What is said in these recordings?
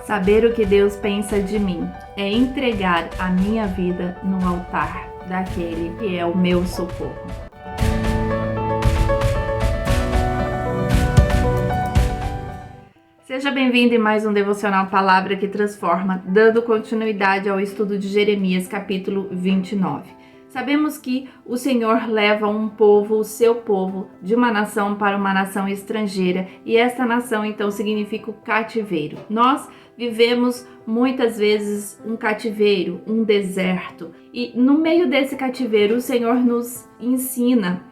Saber o que Deus pensa de mim é entregar a minha vida no altar daquele que é o meu socorro. Seja bem-vindo em mais um Devocional Palavra que Transforma, dando continuidade ao estudo de Jeremias, capítulo 29. Sabemos que o Senhor leva um povo, o seu povo, de uma nação para uma nação estrangeira, e esta nação então significa o cativeiro. Nós vivemos muitas vezes um cativeiro, um deserto, e no meio desse cativeiro o Senhor nos ensina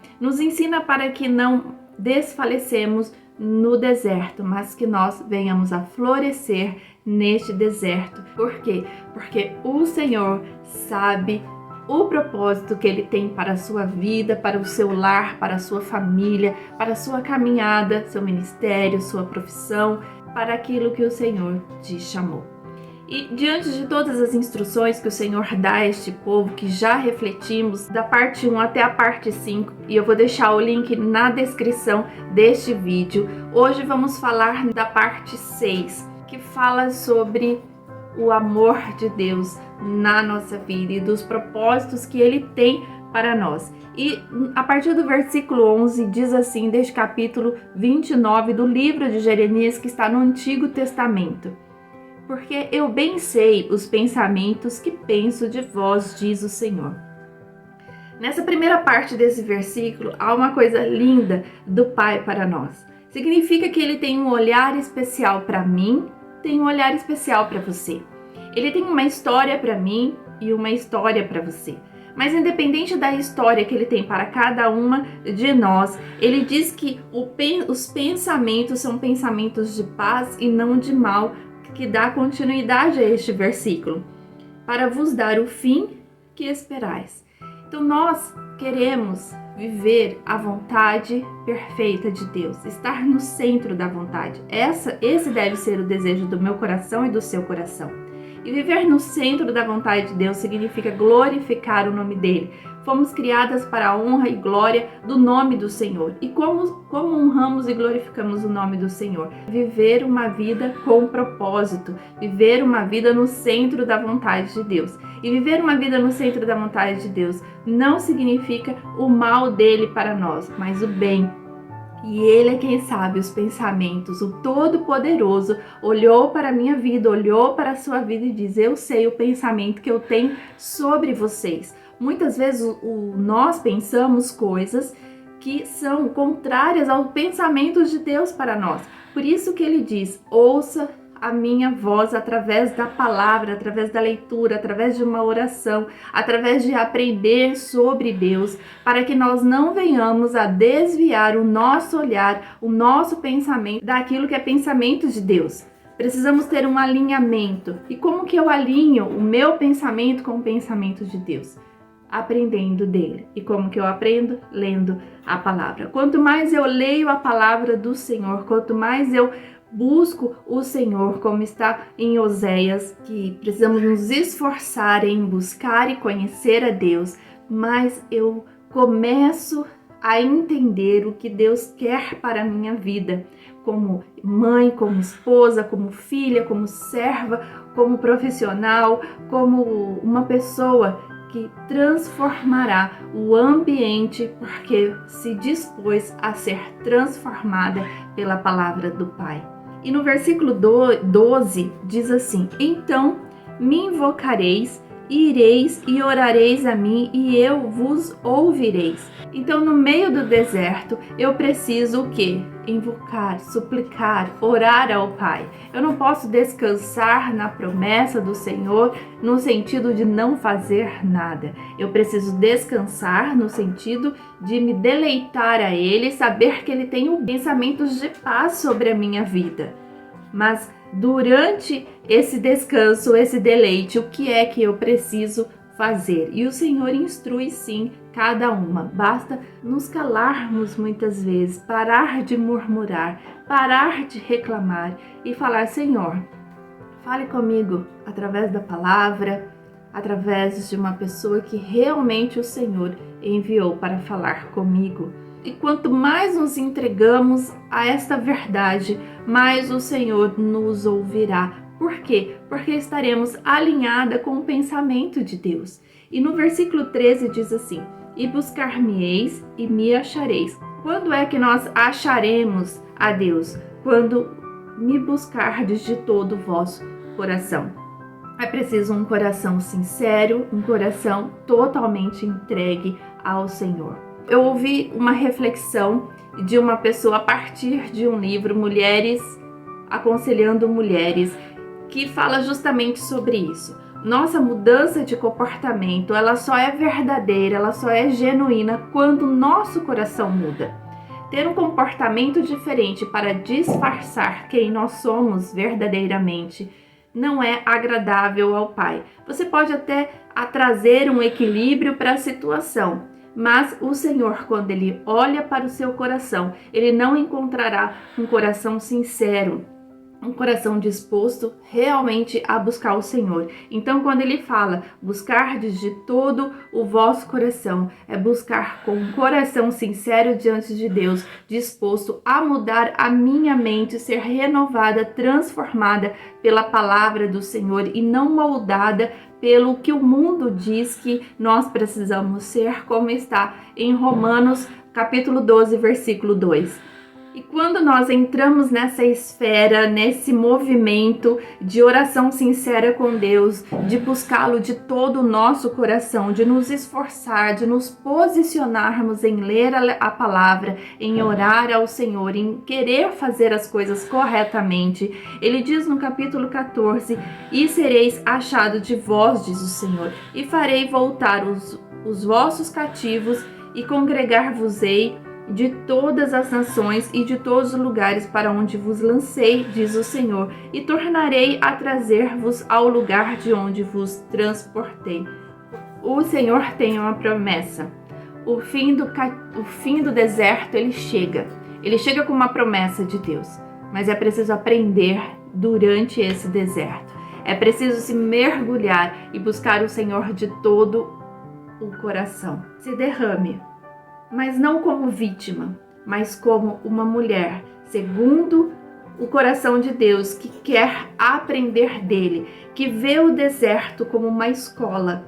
para que não desfalecemos no deserto, mas que nós venhamos a florescer neste deserto. Por quê? Porque o Senhor sabe o propósito que Ele tem para a sua vida, para o seu lar, para a sua família, para a sua caminhada, seu ministério, sua profissão, para aquilo que o Senhor te chamou. E diante de todas as instruções que o Senhor dá a este povo, que já refletimos, da parte 1 até a parte 5, e eu vou deixar o link na descrição deste vídeo, hoje vamos falar da parte 6, que fala sobre o amor de Deus na nossa vida e dos propósitos que Ele tem para nós. E a partir do versículo 11 diz assim, deste capítulo 29 do livro de Jeremias, que está no Antigo Testamento: porque eu bem sei os pensamentos que penso de vós, diz o Senhor. Nessa primeira parte desse versículo, há uma coisa linda do Pai para nós. Significa que Ele tem um olhar especial para mim, tem um olhar especial para você. Ele tem uma história para mim e uma história para você. Mas independente da história que Ele tem para cada uma de nós, Ele diz que os pensamentos são pensamentos de paz e não de mal, que dá continuidade a este versículo, para vos dar o fim que esperais. Então nós queremos viver a vontade perfeita de Deus, estar no centro da vontade. Esse deve ser o desejo do meu coração e do seu coração. E viver no centro da vontade de Deus significa glorificar o nome dele. Fomos criadas para a honra e glória do nome do Senhor. E como honramos e glorificamos o nome do Senhor? Viver uma vida com propósito, viver uma vida no centro da vontade de Deus. E viver uma vida no centro da vontade de Deus não significa o mal dele para nós, mas o bem. E Ele é quem sabe os pensamentos. O Todo-Poderoso olhou para a minha vida, olhou para a sua vida e diz: eu sei o pensamento que eu tenho sobre vocês. Muitas vezes nós pensamos coisas que são contrárias aos pensamentos de Deus para nós. Por isso que Ele diz: ouça a minha voz através da palavra, através da leitura, através de uma oração, através de aprender sobre Deus, para que nós não venhamos a desviar o nosso olhar, o nosso pensamento daquilo que é pensamento de Deus. Precisamos ter um alinhamento. E como que eu alinho o meu pensamento com o pensamento de Deus? Aprendendo dele. E como que eu aprendo? Lendo a palavra. Quanto mais eu leio a palavra do Senhor, quanto mais eu busco o Senhor, como está em Oséias, que precisamos nos esforçar em buscar e conhecer a Deus, mas eu começo a entender o que Deus quer para a minha vida, como mãe, como esposa, como filha, como serva, como profissional, como uma pessoa que transformará o ambiente, porque se dispôs a ser transformada pela palavra do Pai. E no versículo 12 diz assim: então me invocareis, ireis e orareis a mim e eu vos ouvireis. Então no meio do deserto eu preciso o quê? Invocar, suplicar, orar ao Pai. Eu não posso descansar na promessa do Senhor no sentido de não fazer nada. Eu preciso descansar no sentido de me deleitar a Ele, saber que Ele tem pensamentos de paz sobre a minha vida. Mas durante esse descanso, esse deleite, o que é que eu preciso fazer? E o Senhor instrui sim cada uma. Basta nos calarmos muitas vezes, parar de murmurar, parar de reclamar e falar: Senhor, fale comigo através da palavra, através de uma pessoa que realmente o Senhor enviou para falar comigo. E quanto mais nos entregamos a esta verdade, mais o Senhor nos ouvirá, Por quê? Porque estaremos alinhada com o pensamento de Deus. E no versículo 13 diz assim: e buscar-me-eis e me achareis. Quando é que nós acharemos a Deus? Quando me buscardes de todo o vosso coração. É preciso um coração sincero, um coração totalmente entregue ao Senhor. Eu ouvi uma reflexão de uma pessoa a partir de um livro, Mulheres Aconselhando Mulheres, que fala justamente sobre isso. Nossa mudança de comportamento, ela só é verdadeira, ela só é genuína quando nosso coração muda. Ter um comportamento diferente para disfarçar quem nós somos verdadeiramente não é agradável ao Pai. Você pode até trazer um equilíbrio para a situação, mas o Senhor, quando Ele olha para o seu coração, Ele não encontrará um coração sincero, um coração disposto realmente a buscar o Senhor. Então, quando Ele fala, buscardes de todo o vosso coração, é buscar com um coração sincero diante de Deus, disposto a mudar a minha mente, ser renovada, transformada pela palavra do Senhor e não moldada pelo que o mundo diz que nós precisamos ser, como está em Romanos capítulo 12, versículo 2. E quando nós entramos nessa esfera, nesse movimento de oração sincera com Deus, de buscá-lo de todo o nosso coração, de nos esforçar, de nos posicionarmos em ler a palavra, em orar ao Senhor, em querer fazer as coisas corretamente, Ele diz no capítulo 14, e sereis achado de vós, diz o Senhor, e farei voltar os vossos cativos e congregar-vos-ei de todas as nações e de todos os lugares para onde vos lancei, diz o Senhor, e tornarei a trazer-vos ao lugar de onde vos transportei. O Senhor tem uma promessa. O fim do deserto, ele chega com uma promessa de Deus, mas é preciso aprender durante esse deserto. É preciso se mergulhar e buscar o Senhor de todo o coração. Se derrame, mas não como vítima, mas como uma mulher, segundo o coração de Deus, que quer aprender dele, que vê o deserto como uma escola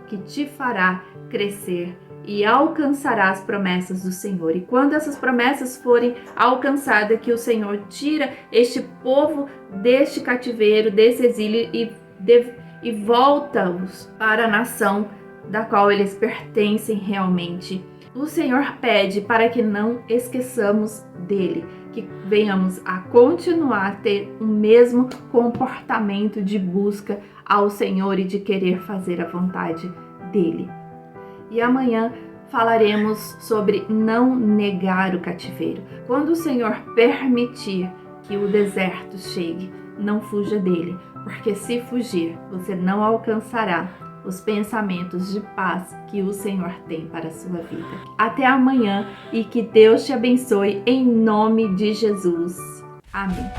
que te fará crescer e alcançará as promessas do Senhor. E quando essas promessas forem alcançadas, que o Senhor tira este povo deste cativeiro, desse exílio e volta-os para a nação da qual eles pertencem realmente. O Senhor pede para que não esqueçamos dele, que venhamos a continuar a ter o mesmo comportamento de busca ao Senhor e de querer fazer a vontade dele. E amanhã falaremos sobre não negar o cativeiro. Quando o Senhor permitir que o deserto chegue, não fuja dele, porque se fugir, você não alcançará os pensamentos de paz que o Senhor tem para a sua vida. Até amanhã e que Deus te abençoe em nome de Jesus. Amém.